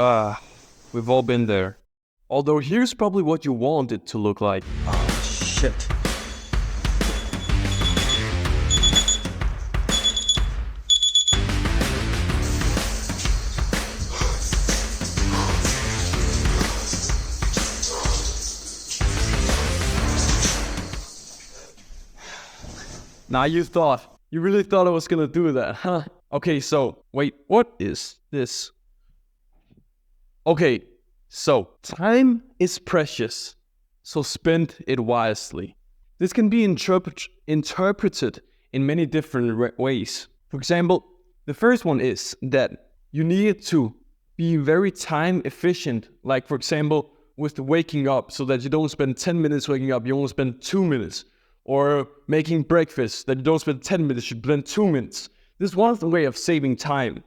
Ah, we've all been there. Although here's probably what you want it to look like. Oh, shit. Now you really thought I was gonna do that, huh? Okay, so, wait, what is this? Okay, so, time is precious, so spend it wisely. This can be interpreted in many different ways. For example, the first one is that you need to be very time efficient. Like, for example, with waking up, so that you don't spend 10 minutes waking up, you only spend 2 minutes. Or making breakfast, that you don't spend 10 minutes, you spend 2 minutes. This is one way of saving time.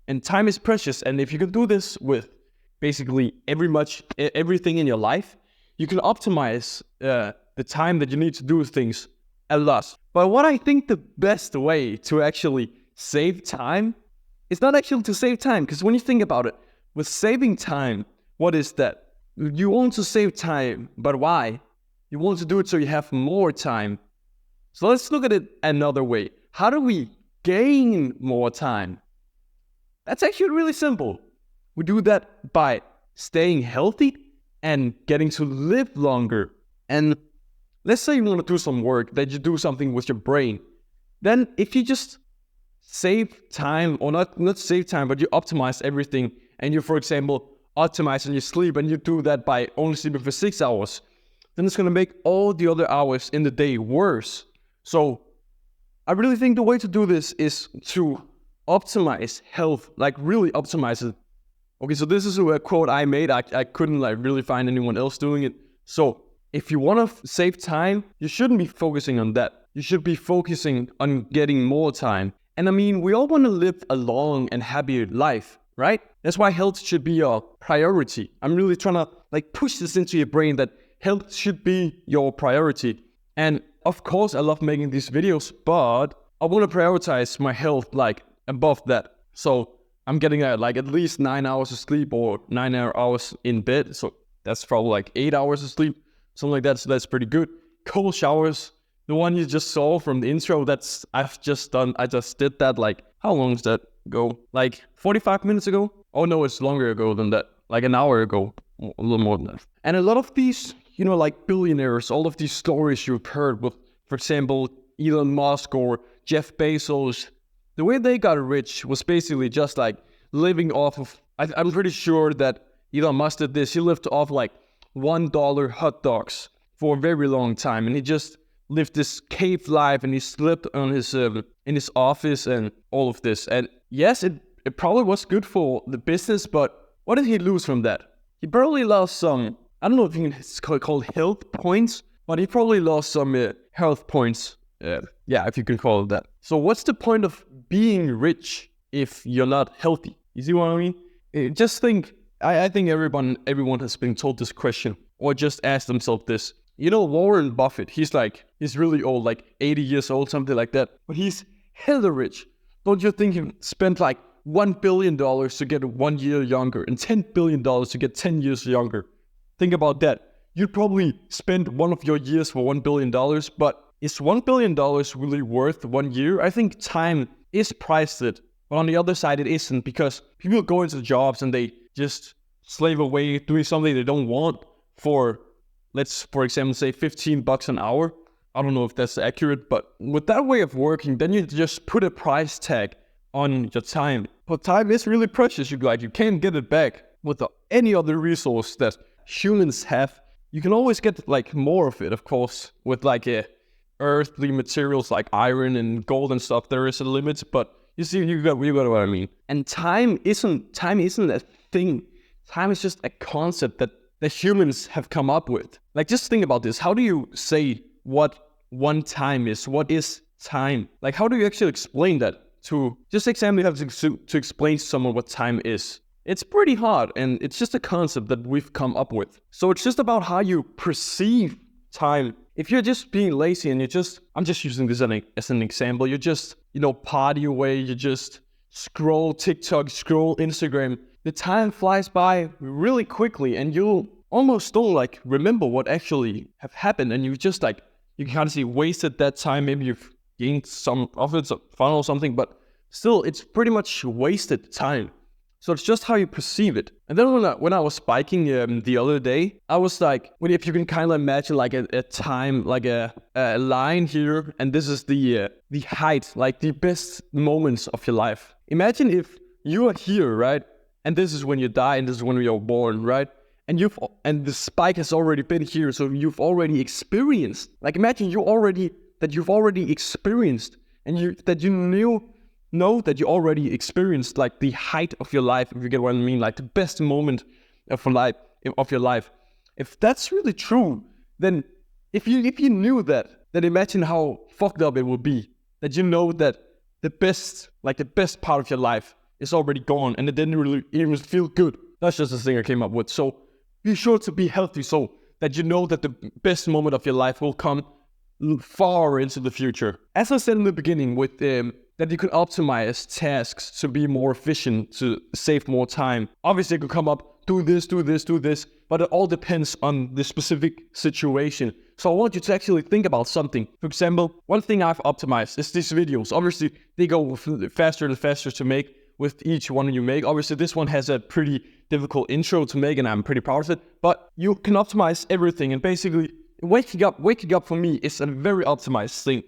And time is precious, and if you can do this with basically everything in your life, you can optimize the time that you need to do things a lot. But what I think the best way to actually save time is not actually to save time, because when you think about it, with saving time, what is that? You want to save time, but why? You want to do it so you have more time. So let's look at it another way. How do we gain more time? That's actually really simple. We do that by staying healthy and getting to live longer. And let's say you want to do some work, that you do something with your brain. Then if you just save time, or not save time, but you optimize everything, and you, for example, optimize on your sleep, and you do that by only sleeping for 6 hours, then it's going to make all the other hours in the day worse. So I really think the way to do this is to optimize health, like really optimize it. Okay, so this is a quote I made. I couldn't really find anyone else doing it. So if you want to save time, you shouldn't be focusing on that. You should be focusing on getting more time. And I mean, we all want to live a long and happy life, right? That's why health should be your priority. I'm really trying to push this into your brain that health should be your priority. And of course, I love making these videos, but I want to prioritize my health above that. So I'm getting at least 9 hours of sleep, or 9 hours in bed. So that's probably 8 hours of sleep, something like that. So that's pretty good. Cold showers, the one you just saw from the intro, I just did that how long does that go? 45 minutes ago? Oh no, it's longer ago than that. An hour ago, a little more than that. And a lot of these, billionaires, all of these stories you've heard with, for example, Elon Musk or Jeff Bezos, the way they got rich was basically just living off of, I'm pretty sure that Elon Musk did this. He lived off $1 hot dogs for a very long time. And he just lived this cave life, and he slept on in his office and all of this. And yes, it probably was good for the business, but what did he lose from that? He probably lost some, I don't know if it's called health points, but he probably lost some health points. Yeah, if you can call it that. So what's the point of being rich if you're not healthy? You see what I mean? Just think, I think everyone has been told this question, or just asked themselves this. Warren Buffett, he's really old, 80 years old, something like that. But he's hella rich. Don't you think he spent $1 billion to get 1 year younger, and $10 billion to get 10 years younger? Think about that. You'd probably spend one of your years for $1 billion, but is $1 billion really worth 1 year? I think time is priced it, but on the other side it isn't, because people go into jobs and they just slave away doing something they don't want for, let's, for example, say $15 an hour. I don't know if that's accurate, but with that way of working, then you just put a price tag on your time. But time is really precious. You can't get it back with any other resource that humans have. You can always get more of it, of course, with earthly materials like iron and gold and stuff. There is a limit, but you see, you got what I mean. And time isn't a thing. Time is just a concept that the humans have come up with. Just think about this. How do you say what one time is? What is time? How do you actually explain that to, just example, you have to explain to someone what time is? It's pretty hard, and it's just a concept that we've come up with. So it's just about how you perceive time. If you're just being lazy and I'm just using this as an example, you just, party away, you just scroll TikTok, scroll Instagram, the time flies by really quickly and you almost don't like remember what actually have happened, and you just like, you can kind of see wasted that time. Maybe you've gained some of it, some fun or something, but still it's pretty much wasted time. So it's just how you perceive it. And then when I was biking the other day, I was like, well, if you can kind of imagine like a time, like a line here, and this is the height, like the best moments of your life. Imagine if you are here, right? And this is when you die, and this is when you're born, right? And the spike has already been here, so you've already experienced. Like imagine you've already experienced, and know that you already experienced like the height of your life, if you get what I mean, like the best moment of your life. If that's really true, then if you knew that, then imagine how fucked up it would be. That you know that the best part of your life is already gone, and it didn't really even feel good. That's just the thing I came up with. So be sure to be healthy, so that you know that the best moment of your life will come far into the future. As I said in the beginning, with that you can optimize tasks to be more efficient, to save more time. Obviously, it could come up, do this, but it all depends on the specific situation. So I want you to actually think about something. For example, one thing I've optimized is these videos. Obviously, they go faster and faster to make with each one you make. Obviously, this one has a pretty difficult intro to make, and I'm pretty proud of it. But you can optimize everything, and basically, waking up for me is a very optimized thing.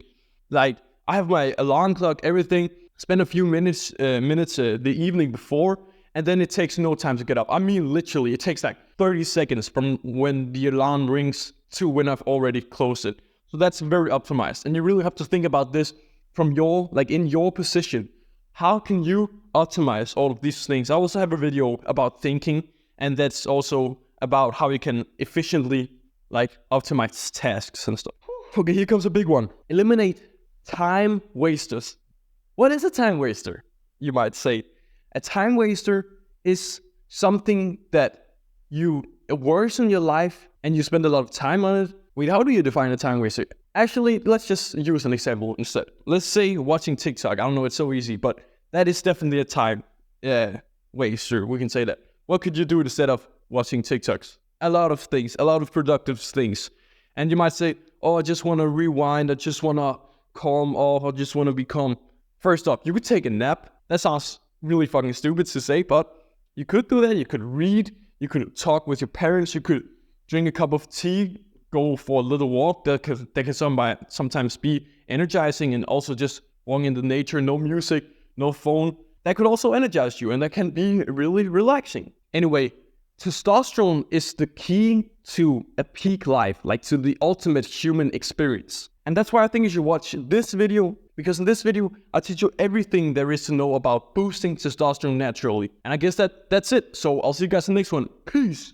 Like, I have my alarm clock, everything, spend a few minutes the evening before, and then it takes no time to get up. I mean, literally, it takes like 30 seconds from when the alarm rings to when I've already closed it. So that's very optimized. And you really have to think about this from in your position. How can you optimize all of these things? I also have a video about thinking, and that's also about how you can efficiently optimize tasks and stuff. Okay, here comes a big one. Eliminate time wasters. What is a time waster? You might say. A time waster is something that works in your life and you spend a lot of time on it. Wait, how do you define a time waster? Actually, let's just use an example instead. Let's say watching TikTok. I don't know, it's so easy, but that is definitely a time waster. We can say that. What could you do instead of watching TikToks? A lot of things, a lot of productive things. And you might say, oh, I just want to rewind. I just want to calm off. I just want to be calm. First off, you could take a nap. That sounds really fucking stupid to say, but you could do that. You could read. You could talk with your parents. You could drink a cup of tea, go for a little walk. That can sometimes be energizing, and also just walking in the nature, no music, no phone. That could also energize you, and that can be really relaxing. Anyway, testosterone is the key to a peak life, like to the ultimate human experience. And that's why I think you should watch this video, because in this video, I'll teach you everything there is to know about boosting testosterone naturally. And I guess that's it. So I'll see you guys in the next one. Peace.